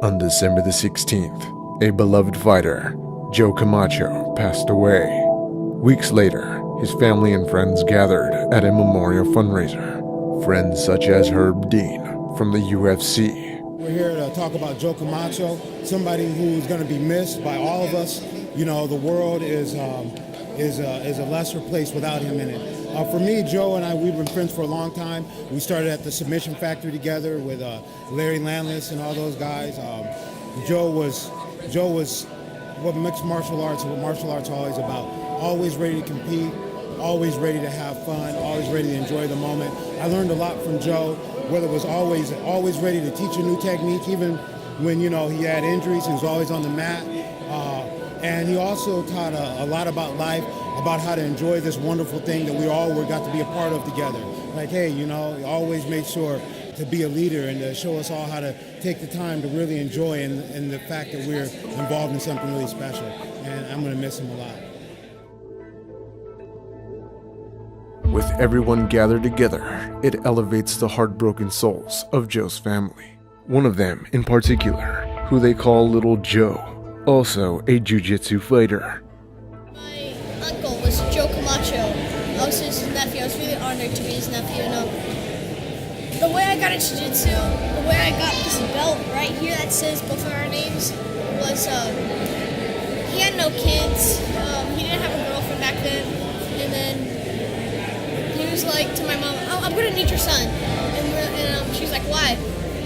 On December the 16th, a beloved fighter, Joe Camacho, passed away. Weeks later, his family and friends gathered at a memorial fundraiser. Friends such as Herb Dean from the UFC. We're here to talk about Joe Camacho, somebody who's going to be missed by all of us. You know, the world is a lesser place without him in it. For me, Joe and I, we've been friends for a long time. We started at the Submission Factory together with Larry Landless and all those guys. Joe was what mixed martial arts and what martial arts are always about. Always ready to compete, always ready to have fun, always ready to enjoy the moment. I learned a lot from Joe, whether it was always ready to teach a new technique, even when, you know, he had injuries, he was always on the mat. And he also taught a lot about life, about how to enjoy this wonderful thing that we all got to be a part of together. Like, hey, you know, he always made sure to be a leader and to show us all how to take the time to really enjoy and the fact that we're involved in something really special. And I'm going to miss him a lot. With everyone gathered together, it elevates the heartbroken souls of Joe's family. One of them in particular, who they call Little Joe, also a jiu-jitsu fighter. My uncle was Joe Camacho. I was his nephew. I was really honored to be his nephew. The way I got into jiu-jitsu, the way I got this belt right here that says both of our names was he had no kids. He didn't have a girlfriend back then. And then he was like to my mom, "Oh, I'm going to need your son." And she was like, "Why?"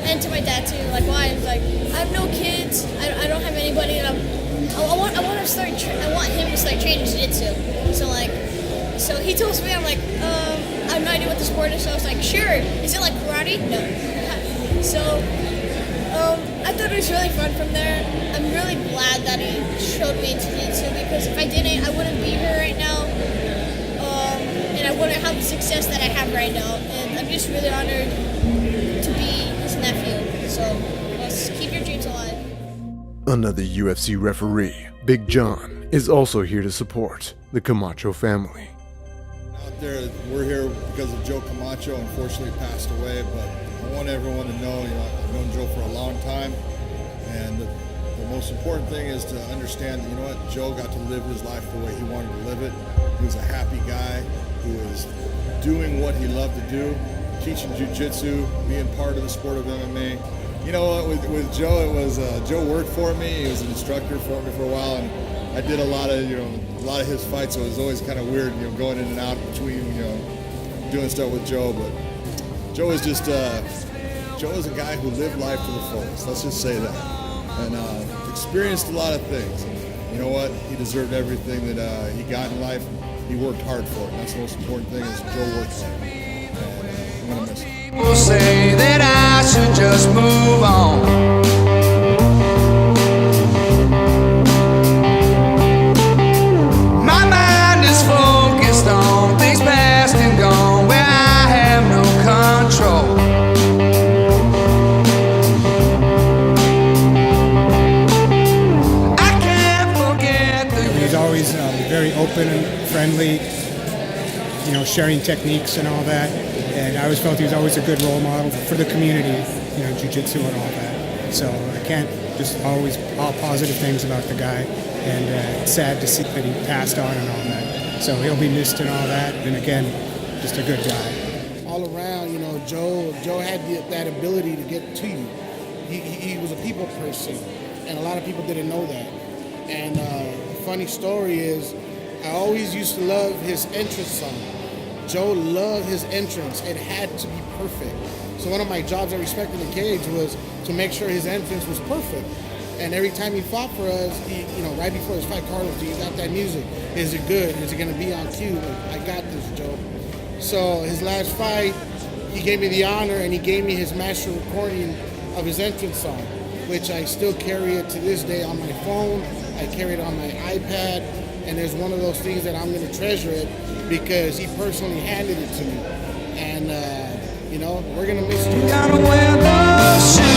And to my dad too, like, "Why?" And he's like, "I have no kids. I don't have anybody, and I want him to start training jiu-jitsu." So he tells me, I'm like, I have no idea what the sport is. So I was like, "Sure. Is it like karate?" No. So I thought it was really fun from there. I'm really glad that he showed me into jiu-jitsu, because if I didn't, I wouldn't be here right now, and I wouldn't have the success that I have right now. And I'm just really honored to be his nephew. So let's keep your dreams alive. Another UFC referee, Big John, is also here to support the Camacho family. Out there, we're here because of Joe Camacho. Unfortunately, passed away, but I want everyone to know, I've known Joe for a long time, and the most important thing is to understand that, Joe got to live his life the way he wanted to live it. He was a happy guy who was doing what he loved to do, teaching jiu-jitsu, being part of the sport of MMA. You know what, with Joe, it was, Joe worked for me. He was an instructor for me for a while, and I did a lot of his fights, so it was always kind of weird, going in and out between, doing stuff with Joe. But Joe was just, Joe was a guy who lived life to the fullest, let's just say that, and experienced a lot of things. And you know what, he deserved everything that he got in life. He worked hard for it, and that's the most important thing, is Joe worked hard. And I'm gonna miss him. People say that I should just move on. My mind is focused on things past and gone, where I have no control. I can't forget the... He's always very open and friendly, sharing techniques and all that. And I always felt he was always a good role model for the community, jiu-jitsu and all that. So I can't just always all positive things about the guy. And it's sad to see that he passed on and all that. So he'll be missed and all that. And again, just a good guy. All around, Joe had that ability to get to you. He was a people person, and a lot of people didn't know that. And the funny story is, I always used to love his entrance song. Joe loved his entrance. It had to be perfect. So one of my jobs I respected in the cage was to make sure his entrance was perfect. And every time he fought for us, right before his fight, Carlos, do you got that music? Is it good? Is it going to be on cue? Like, I got this, Joe. So his last fight, he gave me the honor, and he gave me his master recording of his entrance song, which I still carry it to this day on my phone. I carry it on my iPad, and there's one of those things that I'm going to treasure it, because he personally handed it to me. And, we're going to miss you. Gotta wear those shoes.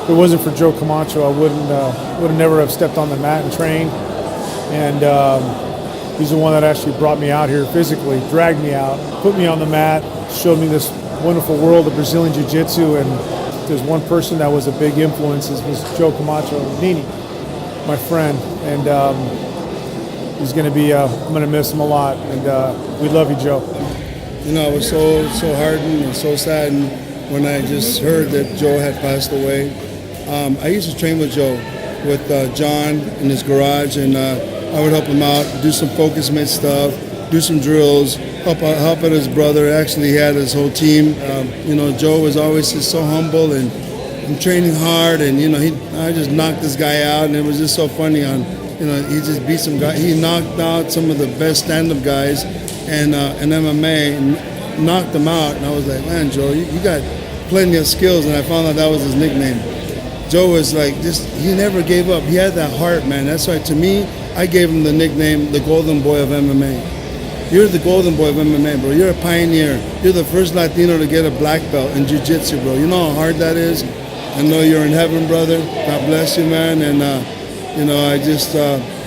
If it wasn't for Joe Camacho, I would have never have stepped on the mat and trained. And He's the one that actually brought me out here physically, dragged me out, put me on the mat, showed me this wonderful world of Brazilian Jiu-Jitsu, and there's one person that was a big influence was Joe Camacho, Nini, my friend, and he's going to be, I'm going to miss him a lot, and we love you, Joe. You know, I was so hardened and so saddened when I just heard that Joe had passed away. I used to train with Joe, with John in his garage, and I would help him out, do some focus mid stuff, do some drills, help out his brother. Actually, he had his whole team. You know, Joe was always just so humble and training hard, and you know, I just knocked this guy out, and it was just so funny. He just beat some guy. He knocked out some of the best stand-up guys, and MMA, knocked them out. And I was like, man, Joe, you got plenty of skills. And I found out that was his nickname. Joe was like, he never gave up. He had that heart, man. That's why, to me, I gave him the nickname, the Golden Boy of MMA. You're the Golden Boy of MMA, bro. You're a pioneer. You're the first Latino to get a black belt in Jiu-Jitsu, bro. You know how hard that is? I know you're in heaven, brother. God bless you, man. And, you know, I just,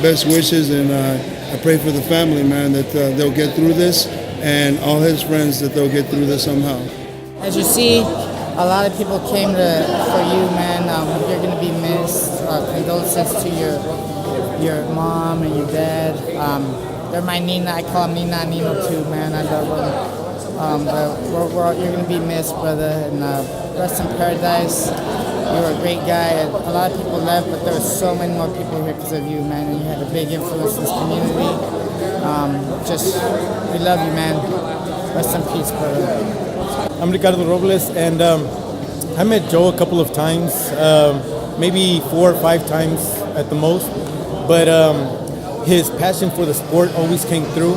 best wishes, and I pray for the family, man, that they'll get through this, and all his friends, that they'll get through this somehow. As you see, a lot of people came for you, man. You're going to be missed. Condolences to your mom and your dad. They're my Nina. I call them Nina and Nino too, man. I love them. But you're going to be missed, brother. And rest in paradise. You were a great guy. A lot of people left, but there were so many more people here because of you, man. And you had a big influence in this community. We love you, man. Rest in peace, brother. I'm Ricardo Robles, and I met Joe a couple of times, maybe 4 or 5 times at the most. But his passion for the sport always came through.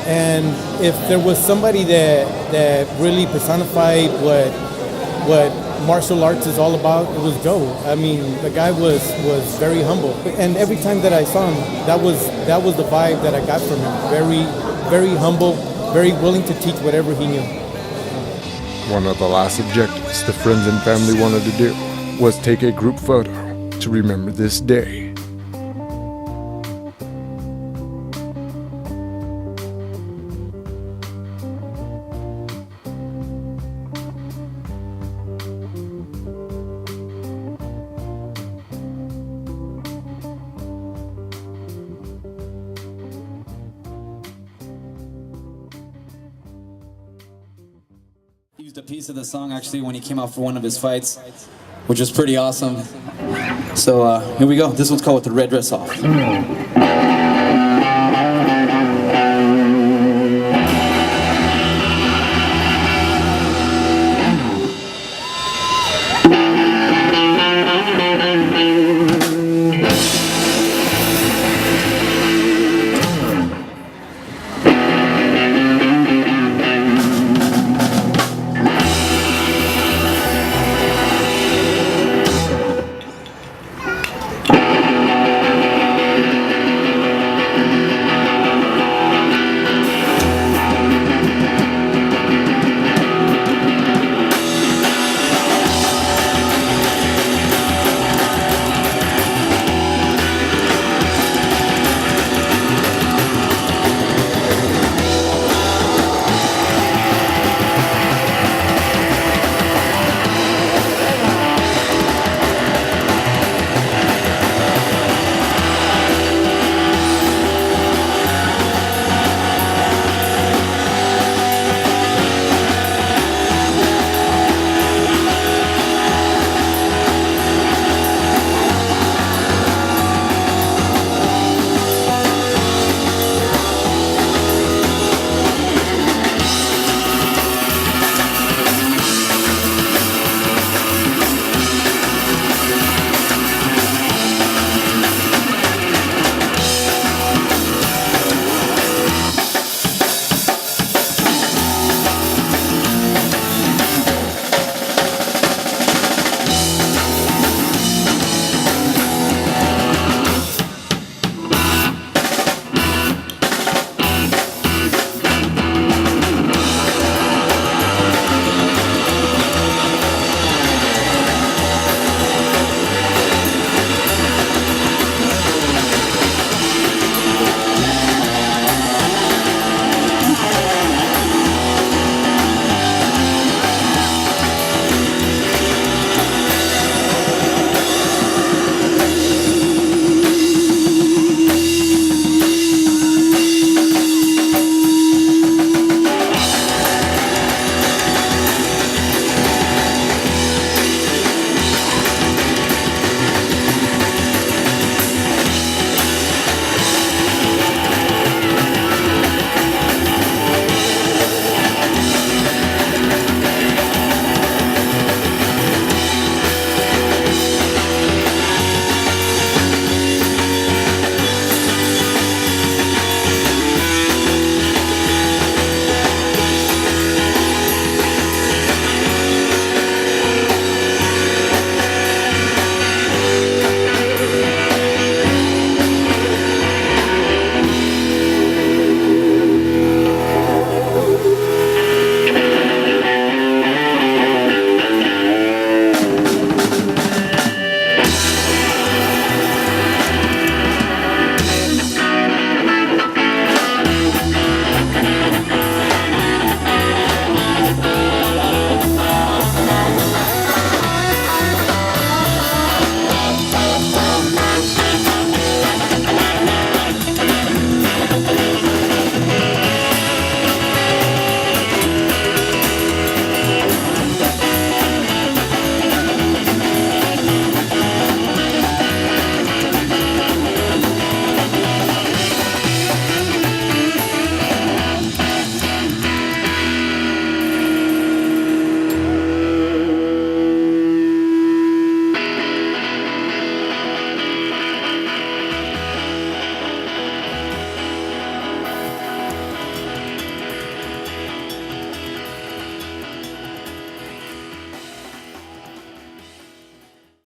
And if there was somebody that really personified what martial arts is all about, it was Joe. I mean, the guy was very humble, and every time that I saw him, that was the vibe that I got from him. Very, very humble, very willing to teach whatever he knew. One of the last objectives the friends and family wanted to do was take a group photo to remember this day. Used a piece of the song actually when he came out for one of his fights, which was pretty awesome. So here we go. This one's called With the Red Dress Off.